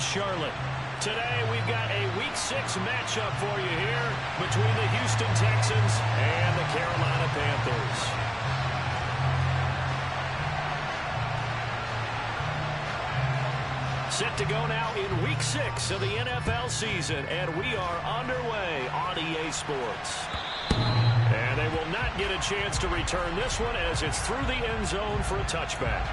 Charlotte. Today we've got a Week 6 matchup for you here between the Houston Texans and the Carolina Panthers. Set to go now in Week 6 of the NFL season, and we are underway on EA Sports. And they will not get a chance to return this one as it's through the end zone for a touchback.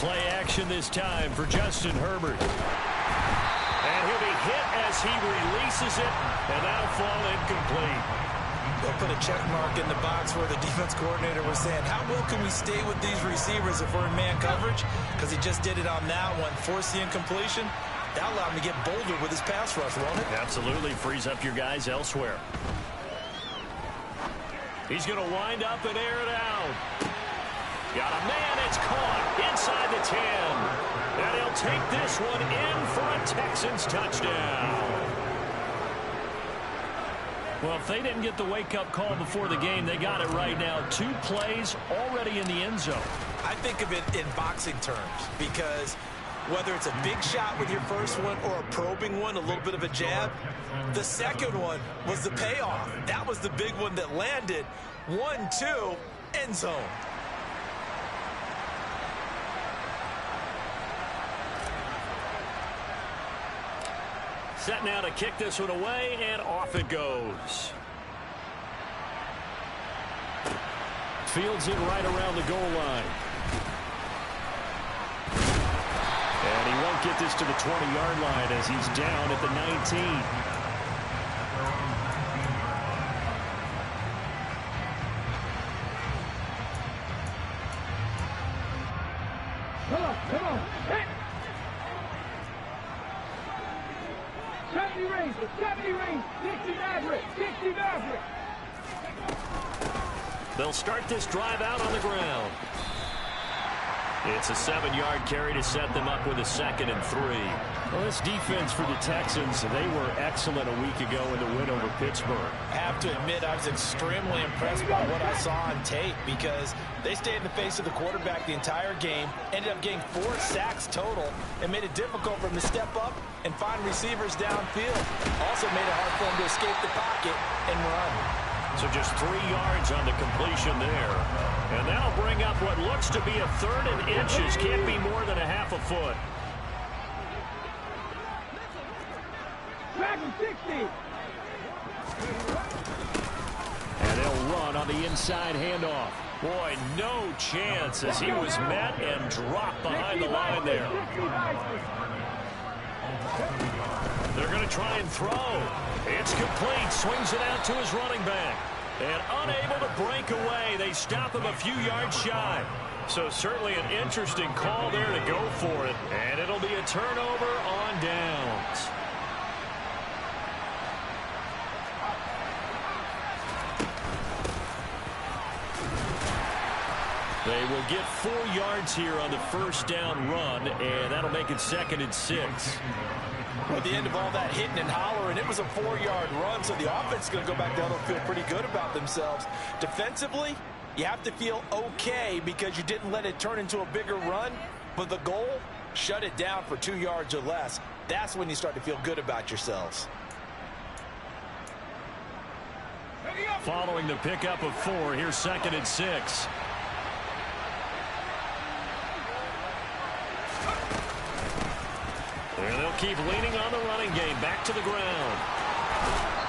Play action this time for Justin Herbert. And he'll be hit as he releases it, and that'll fall incomplete. They'll put a check mark in the box where the defense coordinator was saying, how well can we stay with these receivers if we're in man coverage? Because he just did it on that one, forced the incompletion. That allowed him to get bolder with his pass rush, won't it? Absolutely, frees up your guys elsewhere. He's going to wind up and air it out. Got a man, it's caught inside the 10. And he'll take this one in for a Texans touchdown. Well, if they didn't get the wake-up call before the game, they got it right now. 2 plays already in the end zone. I think of it in boxing terms because whether it's a big shot with your first one or a probing one, a little bit of a jab, the second one was the payoff. That was the big one that landed. 1-2, end zone. Set now to kick this one away, and off it goes. Fields it right around the goal line. And he won't get this to the 20-yard line as he's down at the 19. Come on, hit! 70 range, 60 Maverick. They'll start this drive out on the ground. It's a 7-yard carry to set them up with a 2nd and 3. Well, this defense for the Texans, they were excellent a week ago in the win over Pittsburgh. I have to admit, I was extremely impressed by what I saw on tape because they stayed in the face of the quarterback the entire game, ended up getting 4 sacks total, and made it difficult for him to step up and find receivers downfield. Also made it hard for him to escape the pocket and run. So just 3 yards on the completion there. And that'll bring up what looks to be a 3rd and inches. Can't be more than a half a foot. Track 60. And they'll run on the inside handoff. Boy, no chance as he was met and dropped behind the line there. They're going to try and throw. It's complete. Swings it out to his running back. And unable to break away. They stop him a few yards shy. So certainly an interesting call there to go for it. And it'll be a turnover on downs. They will get 4 yards here on the first down run, and that'll make it 2nd and 6. At the end of all that hitting and hollering, it was a 4-yard run, so the offense is going to go back down and feel pretty good about themselves. Defensively, you have to feel okay because you didn't let it turn into a bigger run, but the goal, shut it down for 2 yards or less. That's when you start to feel good about yourselves. Following the pickup of 4, here's 2nd and 6. And they'll keep leaning on the running game. Back to the ground.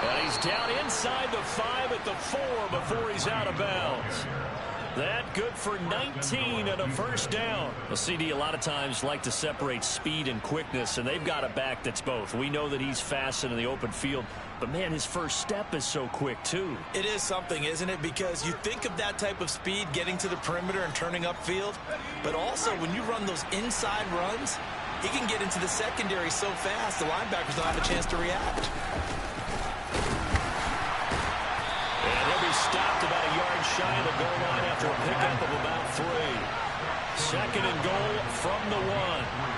And he's down inside the 5 at the 4 before he's out of bounds. That good for 19 and a first down. The CD a lot of times like to separate speed and quickness, and they've got a back that's both. We know that he's fast in the open field, but man, his first step is so quick too. It is something, isn't it? Because you think of that type of speed getting to the perimeter and turning upfield, but also when you run those inside runs, he can get into the secondary so fast the linebackers don't have a chance to react. stopped about a yard shy of the goal line after a pickup of about 3. 2nd and goal from the 1.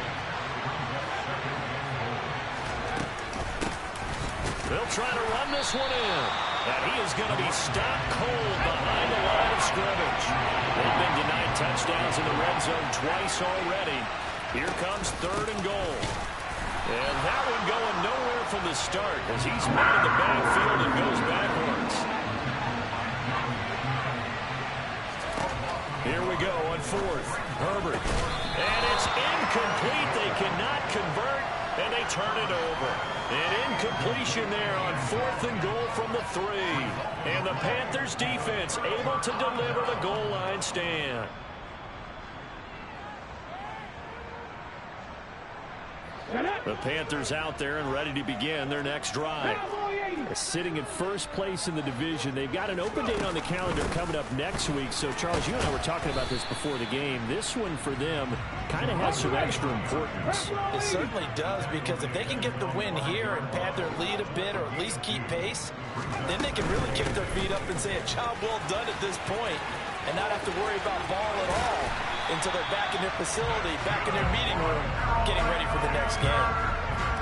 They'll try to run this one in. And he is going to be stopped cold behind the line of scrimmage. They've been denied touchdowns in the red zone twice already. Here comes 3rd and goal. And that one going nowhere from the start as he's met in the backfield and goes backwards. Here we go on 4th. Herbert. And it's incomplete. They cannot convert, and they turn it over. An incompletion there on 4th and goal from the 3. And the Panthers defense able to deliver the goal line stand. The Panthers out there and ready to begin their next drive. Sitting in first place in the division. They've got an open date on the calendar coming up next week. So, Charles, you and I were talking about this before the game. This one for them kind of has some extra importance. It certainly does, because if they can get the win here and pad their lead a bit or at least keep pace, then they can really kick their feet up and say a job well done at this point and not have to worry about ball at all until they're back in their facility, back in their meeting room, getting ready for the next game.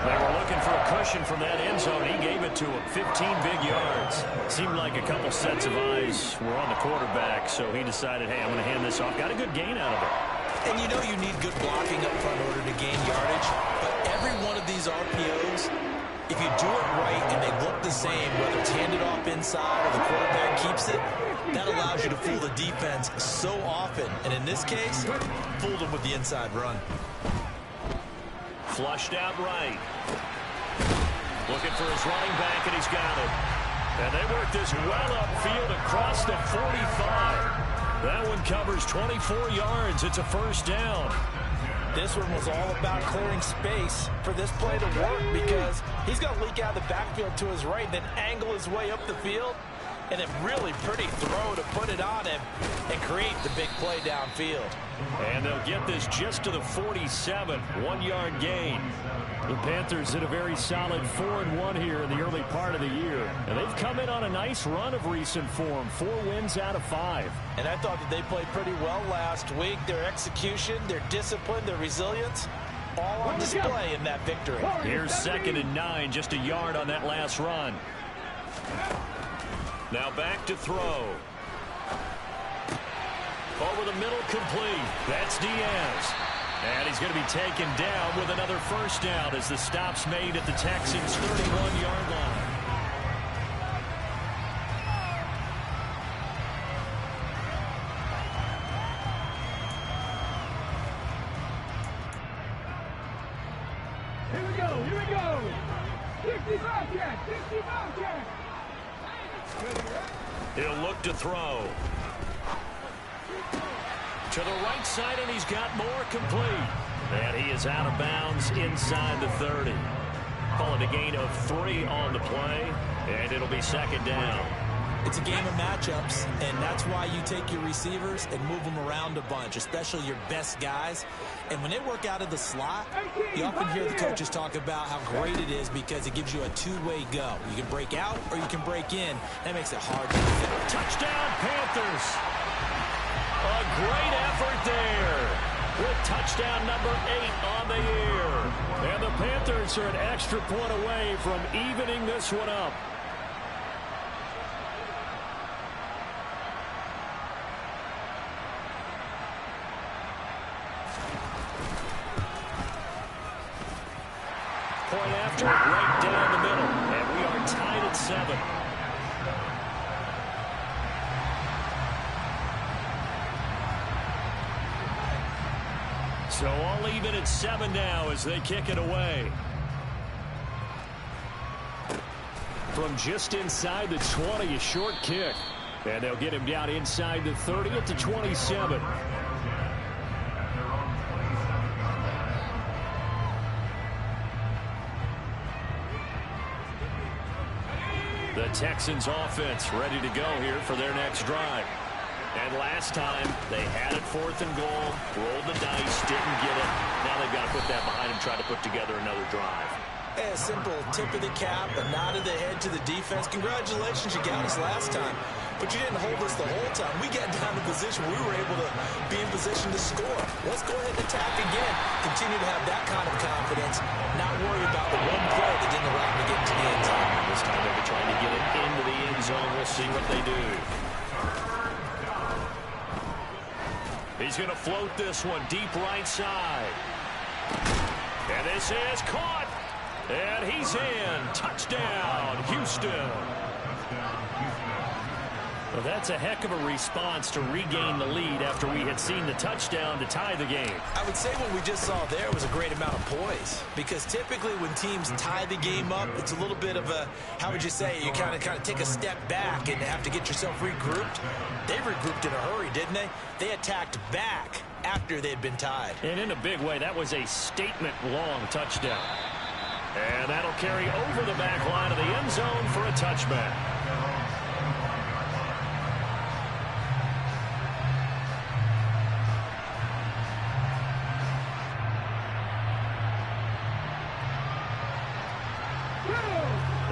They were looking for a cushion from that end zone. He gave it to him. 15 big yards. Seemed like a couple sets of eyes were on the quarterback, so he decided, hey, I'm going to hand this off. Got a good gain out of it. And you know you need good blocking up front in order to gain yardage, but every one of these RPOs, if you do it right and they look the same, whether it's handed off inside or the quarterback keeps it, that allows you to fool the defense so often. And in this case, fooled them with the inside run. Flushed out right. Looking for his running back, and he's got it. And they work this well upfield across the 45. That one covers 24 yards. It's a 1st down. This one was all about clearing space for this play to work, because he's going to leak out of the backfield to his right, then angle his way up the field, and a really pretty throw to put it on him and create the big play downfield. And they'll get this just to the 47, 1-yard gain. The Panthers did a very solid 4-1 here in the early part of the year. And they've come in on a nice run of recent form. 4 wins out of 5. And I thought that they played pretty well last week. Their execution, their discipline, their resilience, all on display in that victory. Here's 2nd and 9, just a yard on that last run. Now back to throw. Over the middle, complete. That's Diaz. And he's going to be taken down with another 1st down as the stop's made at the Texans' 31-yard line. Here we go, here we go. 60 Bobcat, 60 Bobcat. He'll look to throw. To the right side, and he's got more, complete. And he is out of bounds inside the 30. Call it a gain of 3 on the play, and it'll be 2nd down. It's a game of matchups, and that's why you take your receivers and move them around a bunch, especially your best guys. And when they work out of the slot, you often hear the coaches talk about how great it is because it gives you a two-way go. You can break out or you can break in. That makes it hard to defend. Touchdown, Panthers. A great effort there with touchdown number 8 on the year. And the Panthers are an extra point away from evening this one up. Point after, right down the middle. And we are tied at 7. So all even at 7 now as they kick it away. From just inside the 20, a short kick. And they'll get him down inside the 30 at the 27. The Texans offense ready to go here for their next drive. And last time, they had it 4th and goal, rolled the dice, didn't get it. Now they've got to put that behind them, try to put together another drive. A simple tip of the cap, a nod of the head to the defense. Congratulations, you got us last time. but you didn't hold us the whole time. We got down to position where we were able to be in position to score. Let's go ahead and attack again. Continue to have that kind of confidence, not worry about the one play that didn't allow them to get into the end zone. This time they'll be trying to get it into the end zone. We'll see what they do. He's going to float this one deep right side. And this is caught. And he's in. Touchdown, Houston. Well, that's a heck of a response to regain the lead after we had seen the touchdown to tie the game. I would say what we just saw there was a great amount of poise, because typically when teams tie the game up, it's a little bit of a, how would you say, you kind of take a step back and have to get yourself regrouped. They regrouped in a hurry, didn't they? They attacked back after they'd been tied. And in a big way, that was a statement-long touchdown. And that'll carry over the back line of the end zone for a touchback.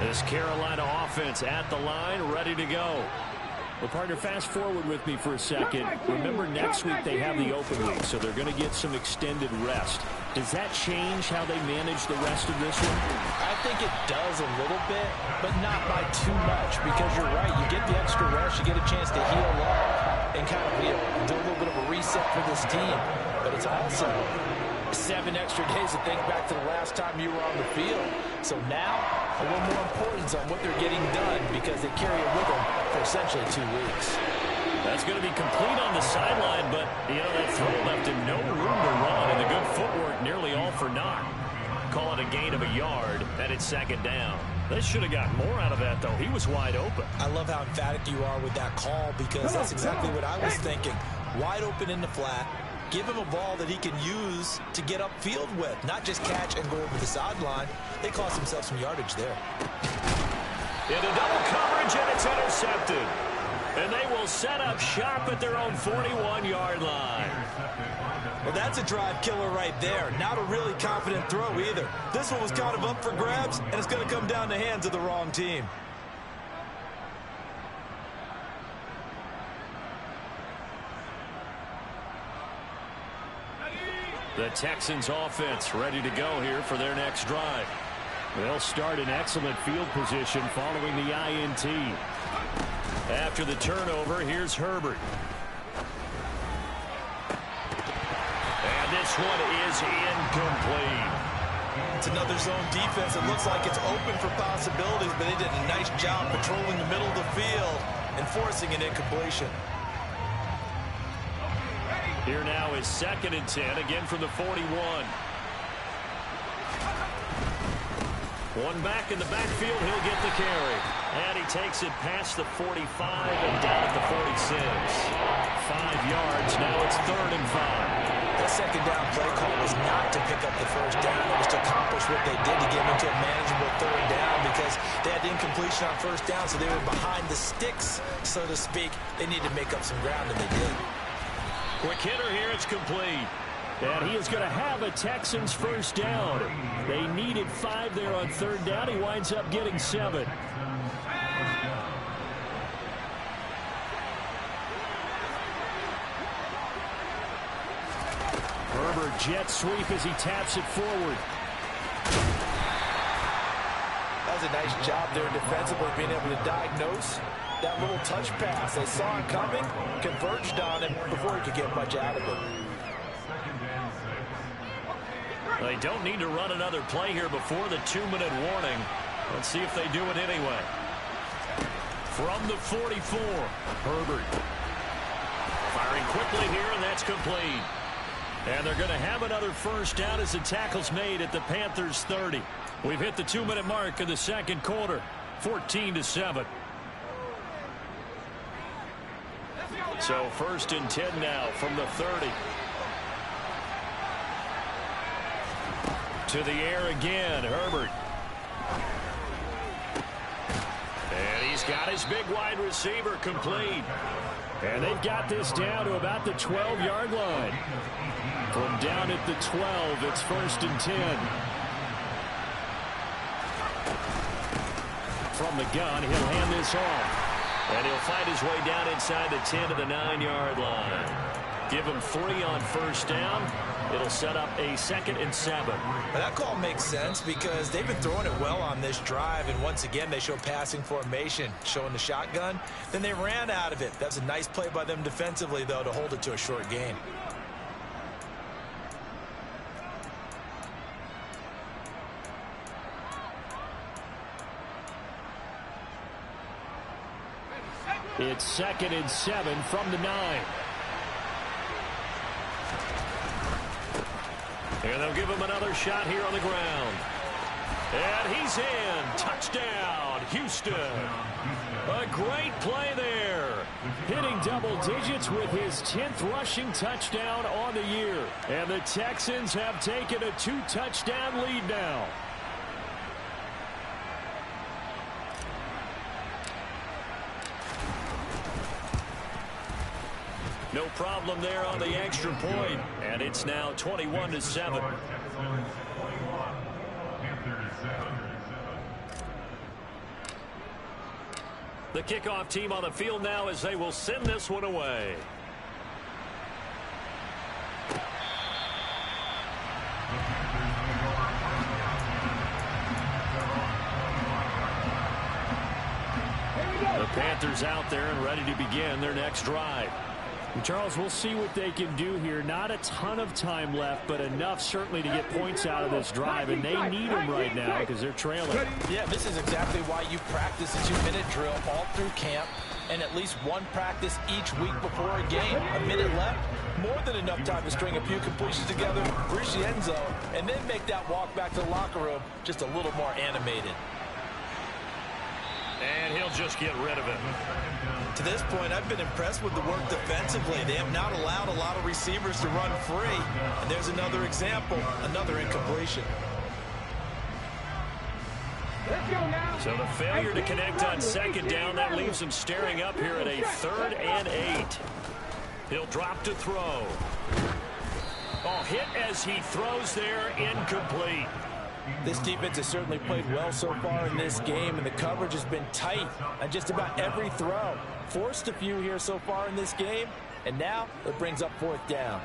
This Carolina offense at the line, ready to go. Well, partner, fast forward with me for a second. Remember, next week they have the open week, so they're going to get some extended rest. Does that change how they manage the rest of this one? I think it does a little bit, but not by too much, because you're right. You get the extra rest, you get a chance to heal up and kind of do a little bit of a reset for this team. But it's also 7 extra days to think back to the last time you were on the field. So now, a little more importance on what they're getting done, because they carry it with them for essentially 2 weeks. That's going to be complete on the sideline, but, you know, that throw left him no room to run, and the good footwork nearly all for naught. Call it a gain of a yard, and it's second down. They should have got more out of that, though. He was wide open. I love how emphatic you are with that call, because that's exactly what I was thinking. Wide open in the flat. Give him a ball that he can use to get upfield with, not just catch and go over the sideline. They cost themselves some yardage there. Into double coverage, and it's intercepted. And they will set up shop at their own 41-yard line. Well, that's a drive killer right there. Not a really confident throw either. This one was kind of up for grabs, and it's going to come down the hands of the wrong team. The Texans offense ready to go here for their next drive. They'll start in excellent field position following the INT. After the turnover, here's Herbert. And this one is incomplete. It's another zone defense. It looks like it's open for possibilities, but they did a nice job patrolling the middle of the field and forcing an incompletion. Here now is 2nd and 10, again from the 41. One back in the backfield, he'll get the carry. And he takes it past the 45 and down at the 46. 5 yards, now it's 3rd and 5. That second down play call was not to pick up the first down. It was to accomplish what they did to get into a manageable 3rd down, because they had incompletion on 1st down, so they were behind the sticks, so to speak. They needed to make up some ground, and they did. Quick hitter here, it's complete. And he is going to have a Texans first down. They needed 5 there on 3rd down. He winds up getting 7. Herbert jet sweep as he taps it forward. That was a nice job there defensively, being able to diagnose that little touch pass. They saw it coming, converged on him before he could get much out of it. They don't need to run another play here before the 2-minute warning. Let's see if they do it anyway. From the 44, Herbert. Firing quickly here, and that's complete. And they're going to have another first down as the tackle's made at the Panthers 30. We've hit the 2-minute mark in the 2nd quarter, 14-7. So 1st and 10 now from the 30. To the air again, Herbert. And he's got his big wide receiver complete. And they've got this down to about the 12-yard line. From down at the 12, it's 1st and 10. From the gun, he'll hand this off. And he'll fight his way down inside the 10 to the 9-yard line. Give him 3 on first down. It'll set up a 2nd and 7. Now that call makes sense because they've been throwing it well on this drive, and once again they show passing formation, showing the shotgun. Then they ran out of it. That's a nice play by them defensively, though, to hold it to a short gain. It's 2nd and 7 from the 9. And they'll give him another shot here on the ground. And he's in. Touchdown, Houston. A great play there. Hitting double digits with his 10th rushing touchdown on the year. And the Texans have taken a 2-touchdown lead now. No problem there on the extra point, and it's now 21-7. The kickoff team on the field now as they will send this one away. The Panthers out there and ready to begin their next drive. And Charles, we'll see what they can do here. Not a ton of time left, but enough certainly to get points out of this drive, and they need them right now because they're trailing. Yeah, this is exactly why you practice a 2-minute drill all through camp and at least one practice each week before a game. A minute left, more than enough time to string a few completions together, reach the end zone, and then make that walk back to the locker room just a little more animated. And he'll just get rid of it. To this point, I've been impressed with the work defensively. They have not allowed a lot of receivers to run free. And there's another example, another incompletion. So the failure to connect on 2nd down, that leaves him staring up here at a 3rd and 8. He'll drop to throw. Oh, hit as he throws there, incomplete. This defense has certainly played well so far in this game, and the coverage has been tight on just about every throw. Forced a few here so far in this game, and now it brings up 4th down.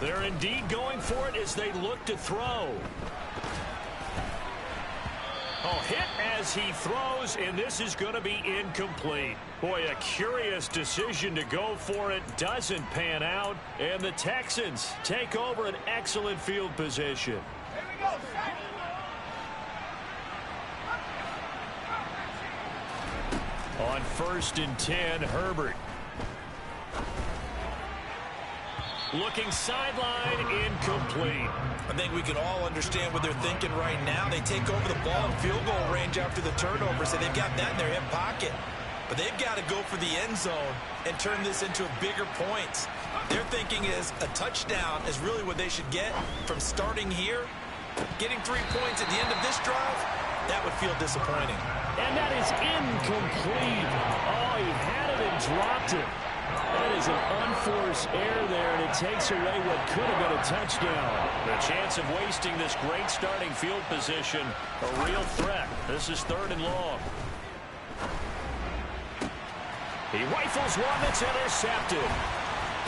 They're indeed going for it as they look to throw. Oh, hit as he throws, and this is going to be incomplete. Boy, a curious decision to go for it. Doesn't pan out, and the Texans take over an excellent field position. On 1st and 10, Herbert. Looking sideline, incomplete. I think we can all understand what they're thinking right now. They take over the ball in field goal range after the turnover, so they've got that in their hip pocket. But they've got to go for the end zone and turn this into bigger points. Their thinking is a touchdown is really what they should get from starting here. Getting 3 points at the end of this drive, that would feel disappointing. And that is incomplete. Oh, he had it and dropped it. That is an unforced error there, and it takes away what could have been a touchdown. The chance of wasting this great starting field position, a real threat. This is 3rd and long. He rifles one that's intercepted.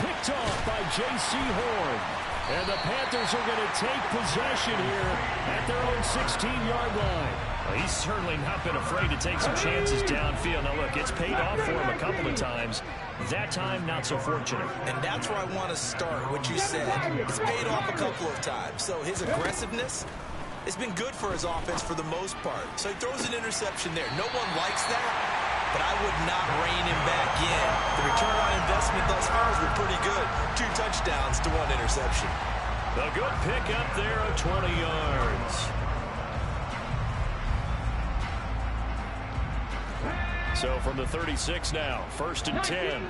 Picked off by J.C. Horn. And the Panthers are going to take possession here at their own 16-yard line. Well, he's certainly not been afraid to take some chances downfield. Now, look, it's paid off for him a couple of times. That time, not so fortunate. And that's where I want to start, what you said. It's paid off a couple of times. So his aggressiveness has been good for his offense for the most part. So he throws an interception there. No one likes that, but I would not rein him back in. The return on investment thus far has been pretty good. 2 touchdowns to 1 interception. A good pick up there of 20 yards. So from the 36 now, 1st and 10.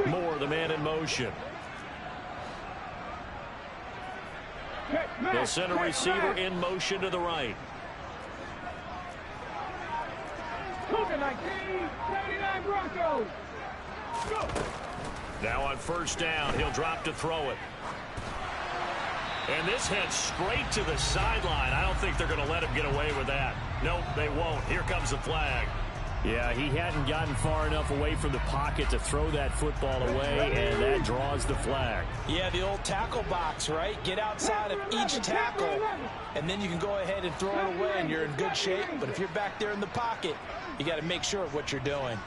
Moore, the man in motion. They'll send a receiver in motion to the right. 79 Broncos. Go. Now on first down, he'll drop to throw it. And this heads straight to the sideline. I don't think they're going to let him get away with that. Nope, they won't. Here comes the flag. Yeah, he hadn't gotten far enough away from the pocket to throw that football away, and that draws the flag. Yeah, the old tackle box, right? Get outside of each tackle, and then you can go ahead and throw it away, and you're in good shape. But if you're back there in the pocket, you got to make sure of what you're doing.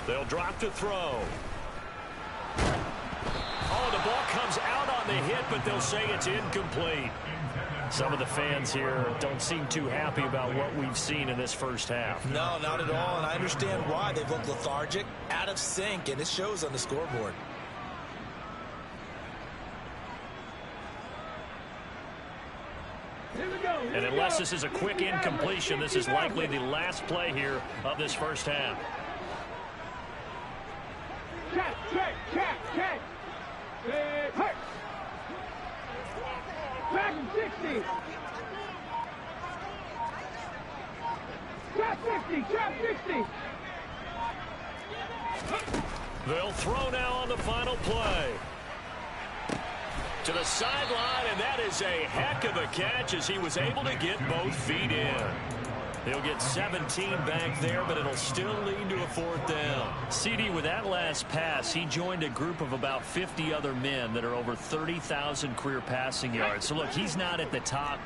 They'll drop to throw. Oh, the ball comes out on the hit, but they'll say it's incomplete. Some of the fans here don't seem too happy about what we've seen in this first half. No, not at all, and I understand why. They've looked lethargic, out of sync, and it shows on the scoreboard. And unless this is a quick incompletion, this is likely the last play here of this first half. Check. Hey. Back in 60. Trap 60. They'll throw now on the final play. To the sideline, and that is a heck of a catch as he was able to get both feet in. He'll get 17 back there, but it'll still lead to a fourth down. CD, with that last pass, he joined a group of about 50 other men that are over 30,000 career passing yards. So, look, he's not at the top,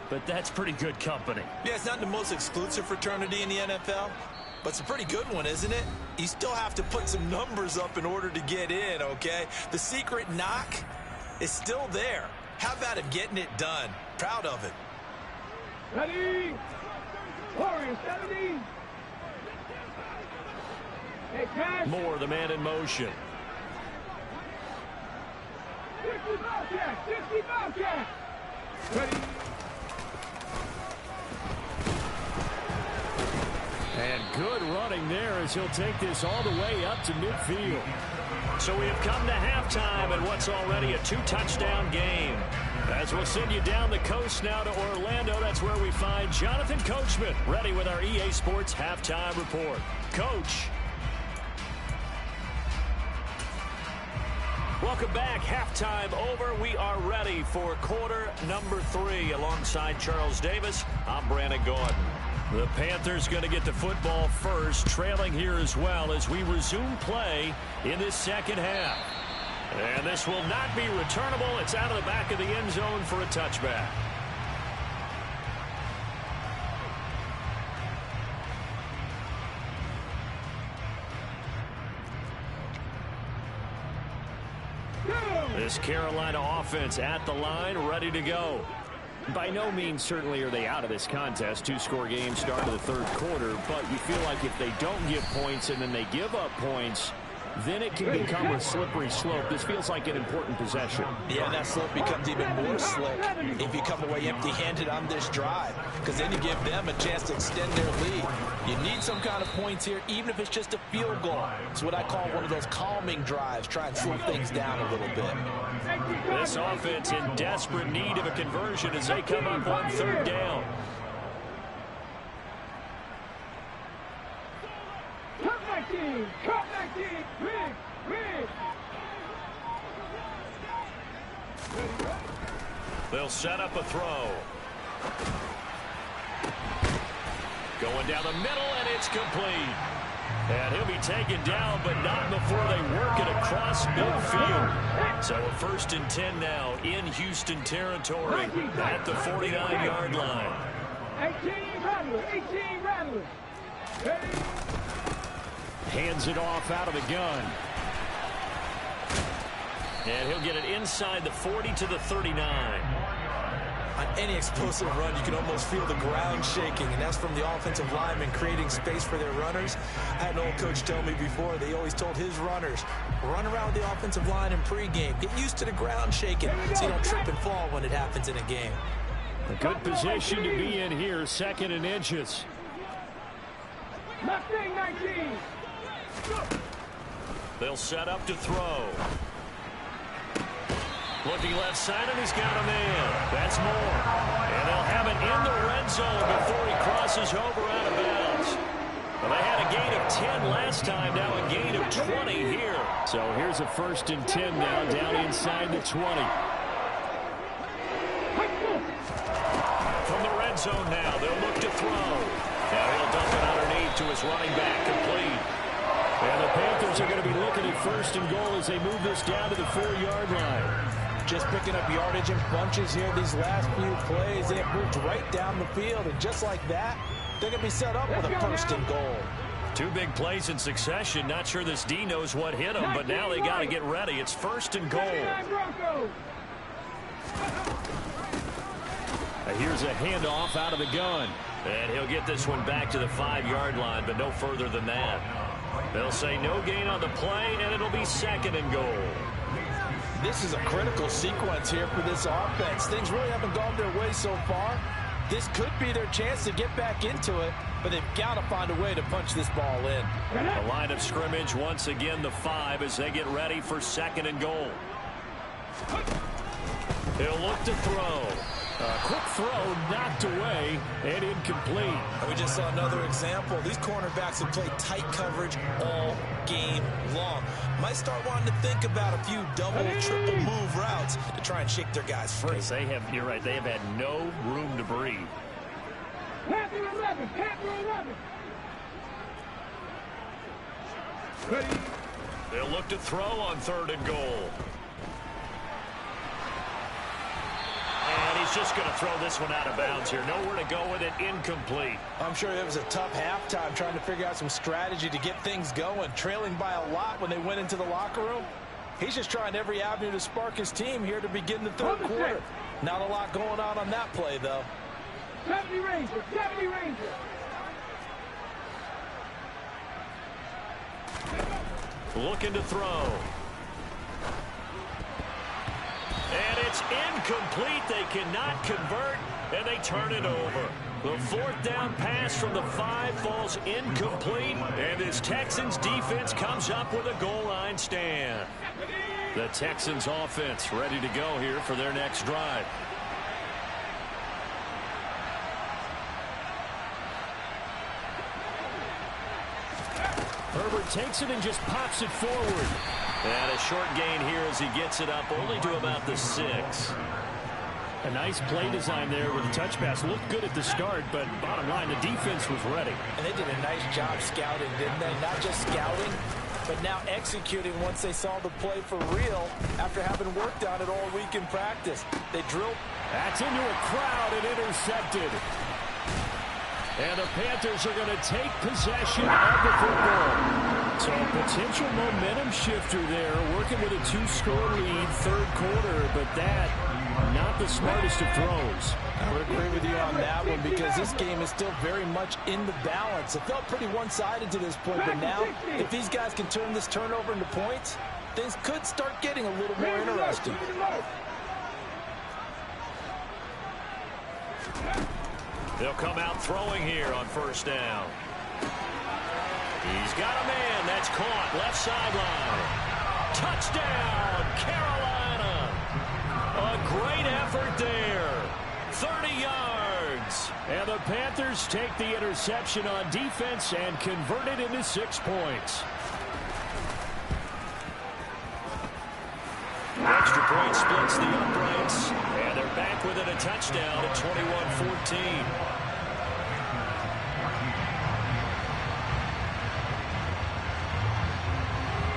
but that's pretty good company. Yeah, it's not the most exclusive fraternity in the NFL, but it's a pretty good one, isn't it? You still have to put some numbers up in order to get in, okay? The secret knock is still there. How about him getting it done? Proud of it. Ready? Warrior 70. Hey, Cash. Moore, the man in motion. 60 Bobcat. Ready? And good running there as he'll take this all the way up to midfield. So we have come to halftime in what's already a 2-touchdown game. As we'll send you down the coast now to Orlando, that's where we find Jonathan Coachman ready with our EA Sports Halftime Report. Coach. Welcome back. Halftime over. We are ready for quarter number 3. Alongside Charles Davis, I'm Brandon Gordon. The Panthers going to get the football first, trailing here as well as we resume play in this second half. And this will not be returnable. It's out of the back of the end zone for a touchback. This Carolina offense at the line, ready to go. By no means certainly are they out of this contest. 2-score game, start of the third quarter, but you feel like if they don't get points and then they give up points, then it can become a slippery slope. This feels like an important possession. Yeah, that slope becomes even more slick if you come away empty-handed on this drive, because then you give them a chance to extend their lead. You need some kind of points here, even if it's just a field goal. It's what I call one of those calming drives. Try and slow things down a little bit. This offense in desperate need of a conversion as they come up on third down. Cut back team. Big. They'll set up a throw. Going down the middle, and it's complete. And he'll be taken down, but not before they work it across midfield. So a 1st and 10 now in Houston territory at the 49-yard line. 18 Rattler. Hands it off out of the gun. And he'll get it inside the 40 to the 39. On any explosive run, you can almost feel the ground shaking, and that's from the offensive linemen creating space for their runners. I had an old coach tell me before, they always told his runners, run around the offensive line in pregame. Get used to the ground shaking so you don't trip and fall when it happens in a game. A good position to be in here, 2nd and inches. Mustang 19. They'll set up to throw. Looking left side, and he's got a man. That's more. And they'll have it in the red zone before he crosses over out of bounds. Well, they had a gain of 10 last time, now a gain of 20 here. So here's a 1st and 10 now, down inside the 20. From the red zone now, they'll look to throw. Now he'll dump it underneath to his running back, complete. And the Panthers are going to be looking at 1st and goal as they move this down to the 4-yard line. Just picking up yardage in bunches here these last few plays. They have moved right down the field, and just like that, they're going to be set up with a 1st and goal. 2 big plays in succession. Not sure this D knows what hit them, but now they got to get ready. It's 1st and goal. Here's a handoff out of the gun. And he'll get this one back to the 5-yard line, but no further than that. They'll say no gain on the play, and it'll be 2nd and goal. This is a critical sequence here for this offense. Things really haven't gone their way so far. This could be their chance to get back into it, but they've got to find a way to punch this ball in. The line of scrimmage, once again, the 5 as they get ready for 2nd and goal. He'll look to throw. A quick throw knocked away and incomplete. And we just saw another example. These cornerbacks have played tight coverage all game long. Might start wanting to think about a few double, triple move routes to try and shake their guys free. They have, you're right, they have had no room to breathe. Panther 11, Panther 11. Ready. They'll look to throw on 3rd and goal. And he's just going to throw this one out of bounds here. Nowhere to go with it. Incomplete. I'm sure it was a tough halftime trying to figure out some strategy to get things going. Trailing by a lot when they went into the locker room. He's just trying every avenue to spark his team here to begin the 3rd quarter. Not a lot going on that play, though. 70 Ranger, 70 Ranger. Looking to throw. And it's incomplete. They cannot convert, and they turn it over. The 4th down pass from the 5 falls incomplete, and this Texans defense comes up with a goal line stand. The Texans offense ready to go here for their next drive. Herbert takes it and just pops it forward. And a short gain here as he gets it up only to about the 6. A nice play design there with a touch pass. Looked good at the start, but bottom line, the defense was ready. And they did a nice job scouting, didn't they? Not just scouting, but now executing once they saw the play for real after having worked on it all week in practice. They drilled. That's into a crowd and intercepted. And the Panthers are going to take possession of the football. So a potential momentum shifter there, working with a 2-score lead, 3rd quarter, but that, not the smartest of throws. I would agree with you on that one because this game is still very much in the balance. It felt pretty one-sided to this point, but now, if these guys can turn this turnover into points, things could start getting a little more interesting. They'll come out throwing here on 1st down. He's got a man. That's caught. Left sideline. Touchdown, Carolina. A great effort there. 30 yards. And the Panthers take the interception on defense and convert it into 6 points. Extra point splits the uprights. And they're back within a touchdown at 21-14.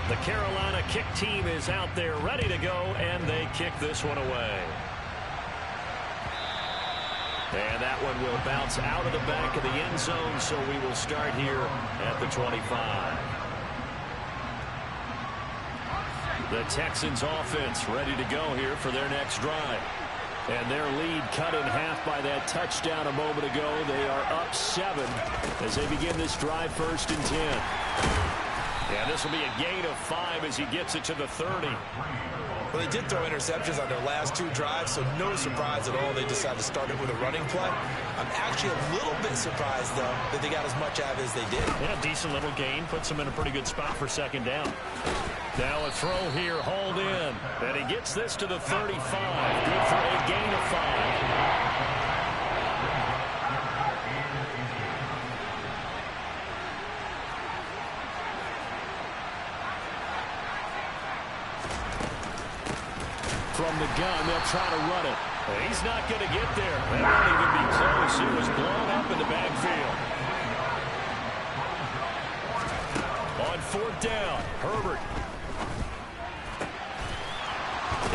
The Carolina kick team is out there ready to go, and they kick this one away. And that one will bounce out of the back of the end zone, so we will start here at the 25. The Texans offense ready to go here for their next drive. And their lead cut in half by that touchdown a moment ago. They are up 7 as they begin this drive 1st and 10. And this will be a gain of 5 as he gets it to the 30. Well, they did throw interceptions on their last 2 drives, so no surprise at all they decided to start it with a running play. I'm actually a little bit surprised, though, that they got as much out of it as they did. Yeah, decent little gain. Puts them in a pretty good spot for second down. Now a throw here, hauled in. And he gets this to the 35. Good for a gain of 5. From the gun, they'll try to run it. He's not going to get there. That won't even be close. He was blown up in the backfield. On 4th down, Herbert.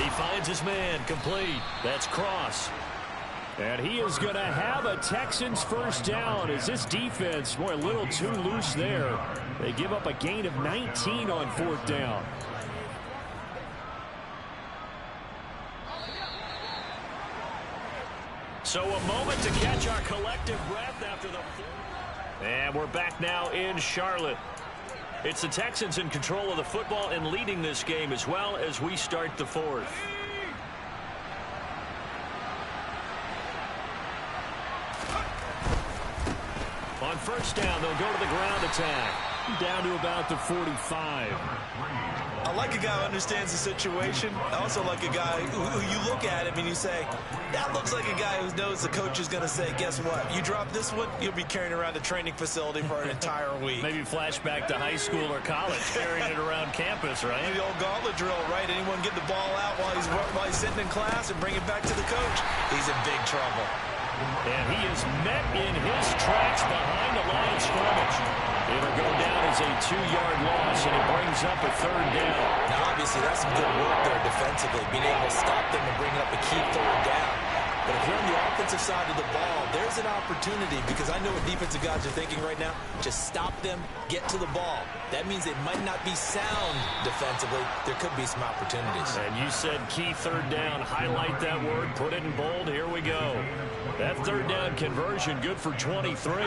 He finds his man, complete. That's Cross. And he is going to have a Texans first down as this defense, boy, a little too loose there. They give up a gain of 19 on 4th down. So a moment to catch our collective breath after the fourth. And we're back now in Charlotte. It's the Texans in control of the football and leading this game as well as we start the 4th. On 1st down, they'll go to the ground attack. Down to about the 45. I like a guy who understands the situation. I also like a guy who you look at him and you say, that looks like a guy who knows the coach is going to say, guess what? You drop this one, you'll be carrying around the training facility for an entire week. Maybe flashback to high school or college, carrying it around campus, right? The old gauntlet drill, right? Anyone get the ball out while he's sitting in class and bring it back to the coach? He's in big trouble. And he is met in his tracks behind the line of scrimmage. It'll go down as a 2-yard loss, and it brings up a 3rd down. Now, obviously, that's some good work there defensively, being able to stop them and bring up a key 3rd down. But if you're on the offensive side of the ball, there's an opportunity, because I know what defensive guys are thinking right now. Just stop them, get to the ball. That means they might not be sound defensively. There could be some opportunities. And you said key 3rd down. Highlight that word. Put it in bold. Here we go. That 3rd down conversion good for 23.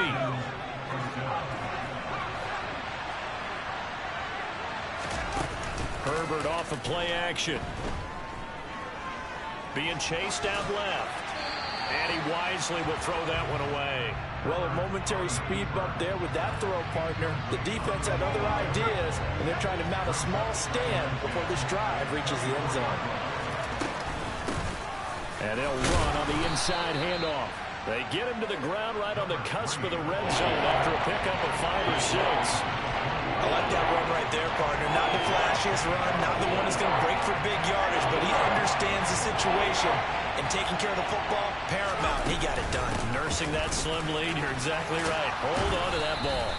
Herbert off of play action. Being chased out left. And he wisely will throw that one away. Well, a momentary speed bump there with that throw, partner. The defense had other ideas, and they're trying to mount a small stand before this drive reaches the end zone. And they'll run on the inside handoff. They get him to the ground right on the cusp of the red zone after a pickup of 5 or 6. I like that run right there, partner. Not the flashiest run, not the one that's going to break for big yardage, but he understands the situation, and taking care of the football, paramount. He got it done. Nursing that slim lead, you're exactly right. Hold on to that ball.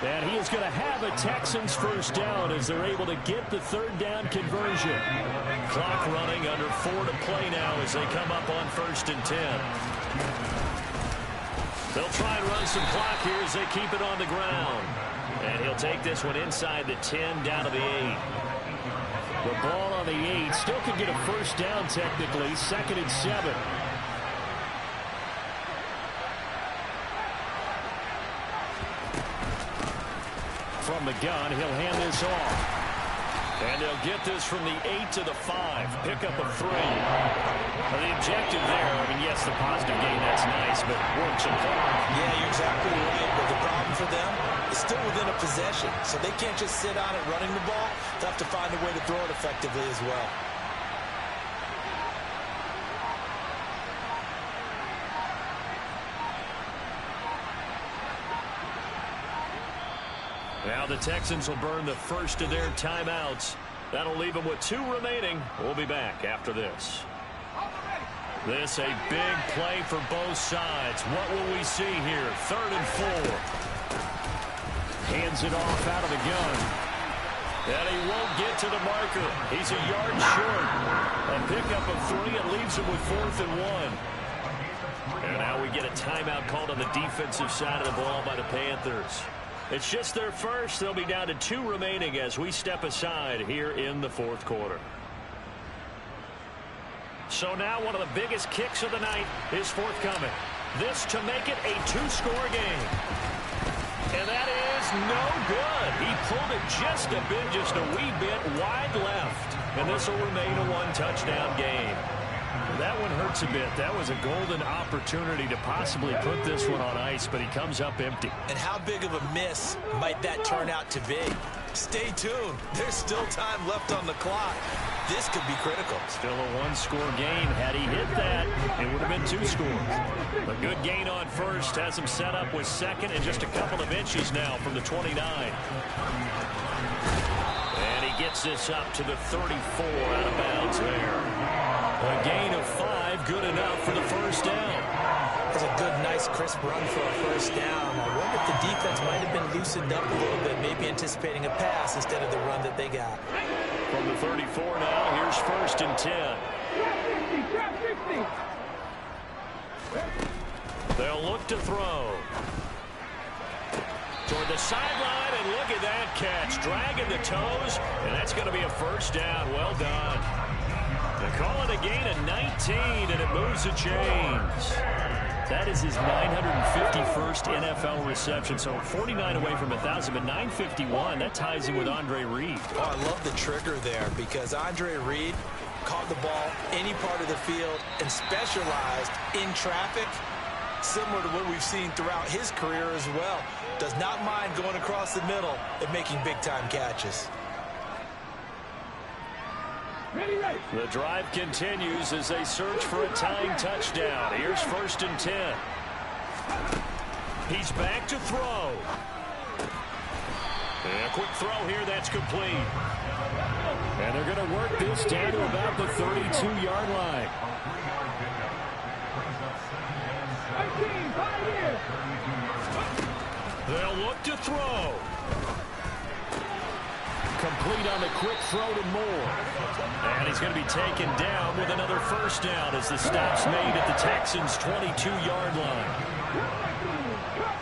And he is going to have a Texans first down as they're able to get the 3rd down conversion. Clock running, under 4 to play now as they come up on 1st and 10. They'll try and run some clock here as they keep it on the ground. And he'll take this one inside the 10, down to the 8. The ball on the 8. Still could get a first down technically. 2nd and 7. From the gun, he'll hand this off. And they'll get this from the 8 to the 5. Pick up a 3. Well, the objective there, I mean, yes, the positive gain, that's nice, but work some clock. Yeah, you're exactly right. But the problem for them is still within a possession. So they can't just sit on it running the ball. They'll have to find a way to throw it effectively as well. Now the Texans will burn the first of their timeouts. That'll leave them with 2 remaining. We'll be back after this. This a big play for both sides. What will we see here? 3rd and 4. Hands it off out of the gun. And he won't get to the marker. He's a yard short. A pickup of 3. It leaves him with 4th and 1. And now we get a timeout called on the defensive side of the ball by the Panthers. It's just their first. They'll be down to 2 remaining as we step aside here in the 4th quarter. So now one of the biggest kicks of the night is forthcoming. This to make it a 2-score game. And that is no good. He pulled it just a bit, just a wee bit wide left. and this will remain a one-touchdown game. That one hurts a bit. That was a golden opportunity to possibly put this one on ice, but he comes up empty. And how big of a miss might that turn out to be? Stay tuned. There's still time left on the clock. This could be critical. Still a one-score game. Had he hit that, it would have been 2 scores. A good gain on first. Has him set up with second and just a couple of inches now from the 29. And he gets this up to the 34 out of bounds there. A gain of 5, good enough for the first down. That's a good, nice, crisp run for a first down. I wonder if the defense might have been loosened up a little bit, maybe anticipating a pass instead of the run that they got. From the 34 now, here's 1st and 10. They'll look to throw. Toward the sideline, and look at that catch. Dragging the toes, and that's going to be a first down. Well done. They call it a gain of 19, and it moves the chains. That is his 951st NFL reception, so 49 away from 1,000, but 951. That ties him with Andre Reed. Oh, I love the trigger there because Andre Reed caught the ball any part of the field and specialized in traffic, similar to what we've seen throughout his career as well. Does not mind going across the middle and making big-time catches. The drive continues as they search for a tying touchdown. Here's 1st and 10. He's back to throw. And a quick throw here that's complete. And they're going to work this down to about the 32-yard line. They'll look to throw. Complete on the quick throw to Moore. And he's going to be taken down with another first down as the stop's made at the Texans' 22-yard line.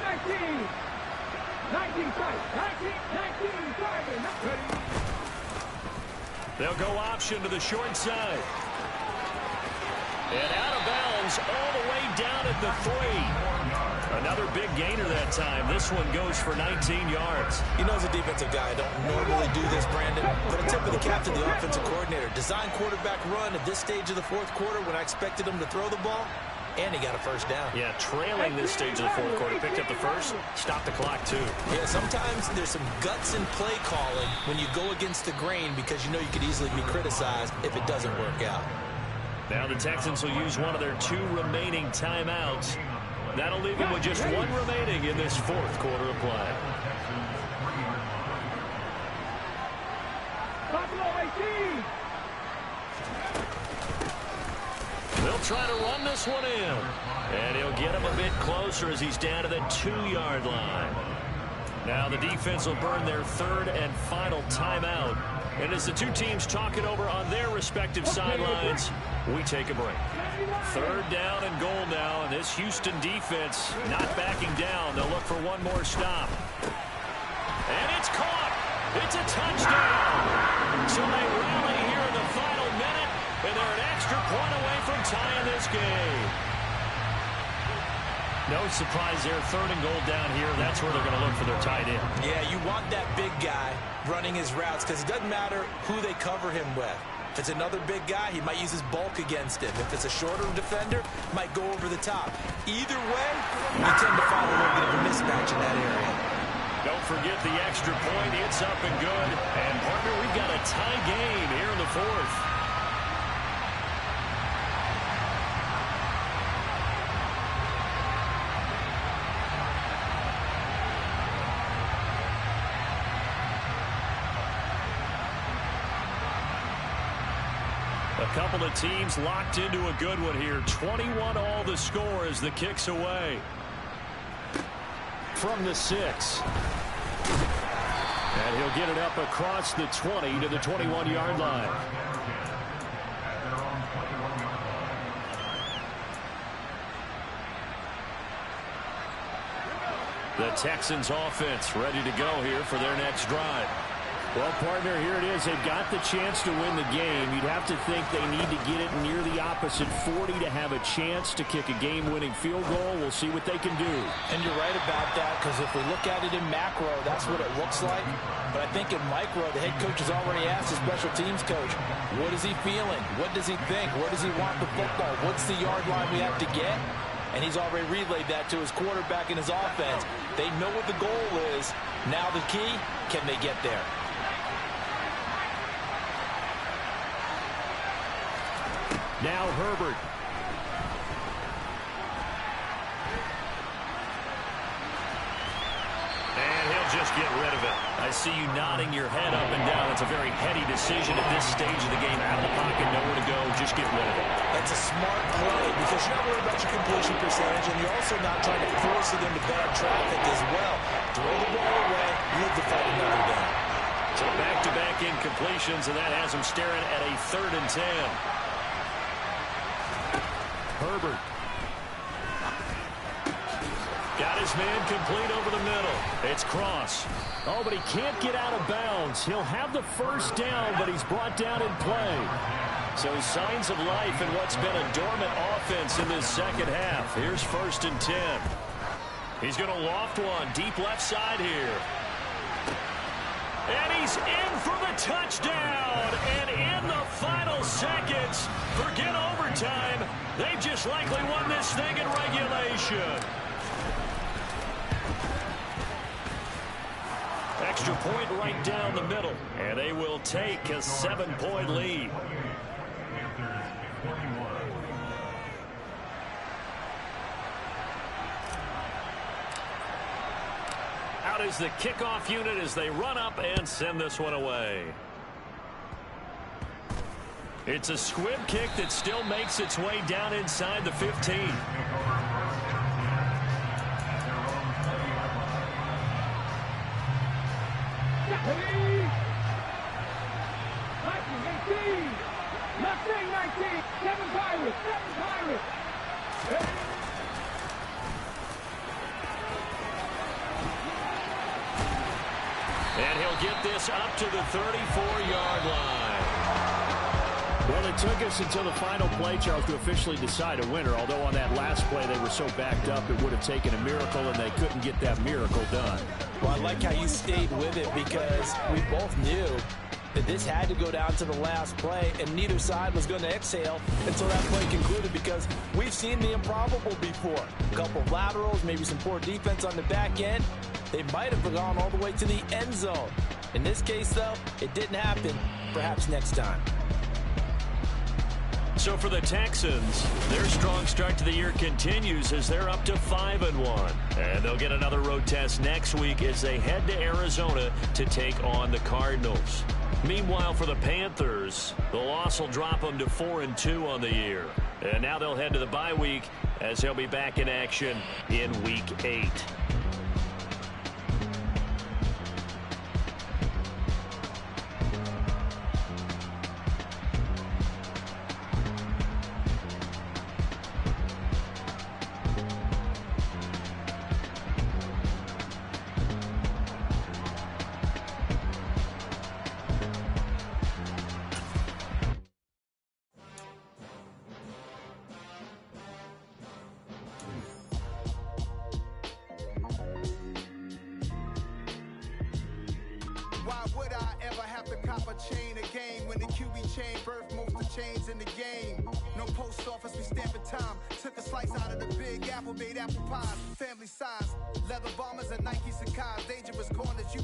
19. They'll go option to the short side. And out of bounds all the way down at the 3. Another big gainer that time. This one goes for 19 yards. You know, as a defensive guy, I don't normally do this, Brandon, but a tip of the cap to the offensive coordinator. Design quarterback run at this stage of the 4th quarter when I expected him to throw the ball, and he got a first down. Yeah, trailing this stage of the 4th quarter. Picked up the first, stopped the clock too. Yeah, sometimes there's some guts in play calling when you go against the grain because you know you could easily be criticized if it doesn't work out. Now the Texans will use one of their 2 remaining timeouts. That'll leave him with just 1 remaining in this 4th quarter of play. They'll try to run this one in. And he'll get him a bit closer as he's down to the 2-yard line. Now the defense will burn their 3rd and final timeout. And as the 2 teams talk it over on their respective sidelines, we take a break. 3rd down and goal now, and this Houston defense not backing down. They'll look for one more stop. And it's caught. It's a touchdown. So they rally here in the final minute, and they're an extra point away from tying this game. No surprise there. 3rd and goal down here. That's where they're going to look for their tight end. Yeah, you want that big guy running his routes because it doesn't matter who they cover him with. If it's another big guy, he might use his bulk against him. If it's a shorter defender, might go over the top. Either way, you tend to find a little bit of a mismatch in that area. Don't forget the extra point. It's up and good. And, partner, we've got a tie game here in the 4th. A couple of teams locked into a good one here. 21 all the score as the kick's away. From the 6. And he'll get it up across the 20 to the 21-yard line. The Texans offense ready to go here for their next drive. Well, partner, here it is. They've got the chance to win the game. You'd have to think they need to get it near the opposite 40 to have a chance to kick a game-winning field goal. We'll see what they can do. And you're right about that, because if we look at it in macro, that's what it looks like. But I think in micro, the head coach has already asked the special teams coach, what is he feeling? What does he think? Where does he want the football? What's the yard line we have to get? And he's already relayed that to his quarterback and his offense. They know what the goal is. Now the key, can they get there? Now Herbert. And he'll just get rid of it. I see you nodding your head up and down. It's a very heady decision at this stage of the game. Out of the pocket, nowhere to go. Just get rid of it. That's a smart play because you're not worried about your completion percentage, and you're also not trying to force it into bad traffic as well. Throw the ball away, live to fight another down. So back-to-back incompletions, and that has him staring at a 3rd and 10. Herbert. Got his man complete over the middle. It's Cross. Oh, but he can't get out of bounds. He'll have the first down, but he's brought down in play. So signs of life in what's been a dormant offense in this second half. Here's 1st and 10. He's going to loft one deep left side here. And he's in for the touchdown. And in the final seconds, forget overtime. They've just likely won this thing in regulation. Extra point right down the middle. And they will take a 7-point lead. Out is the kickoff unit as they run up and send this one away. It's a squib kick that still makes its way down inside the 15. And he'll get this up to the 34-yard line. Well, it took us until the final play, Charles, to officially decide a winner. Although on that last play they were so backed up it would have taken a miracle, and they couldn't get that miracle done. Well, I like how you stayed with it because we both knew that this had to go down to the last play, and neither side was going to exhale until that play concluded because we've seen the improbable before. A couple of laterals, maybe some poor defense on the back end. They might have gone all the way to the end zone. In this case, though, it didn't happen. Perhaps next time. So for the Texans, their strong start to the year continues as they're up to 5-1. And they'll get another road test next week as they head to Arizona to take on the Cardinals. Meanwhile, for the Panthers, the loss will drop them to 4-2 on the year. And now they'll head to the bye week as they'll be back in action in Week 8. Why would I ever have to cop a chain again when the QB chain birthed most of chains in the game? No post office, we stamping time. Took a slice out of the big apple, made apple pies, family size. Leather bombers and Nike Sacai's, dangerous corners. You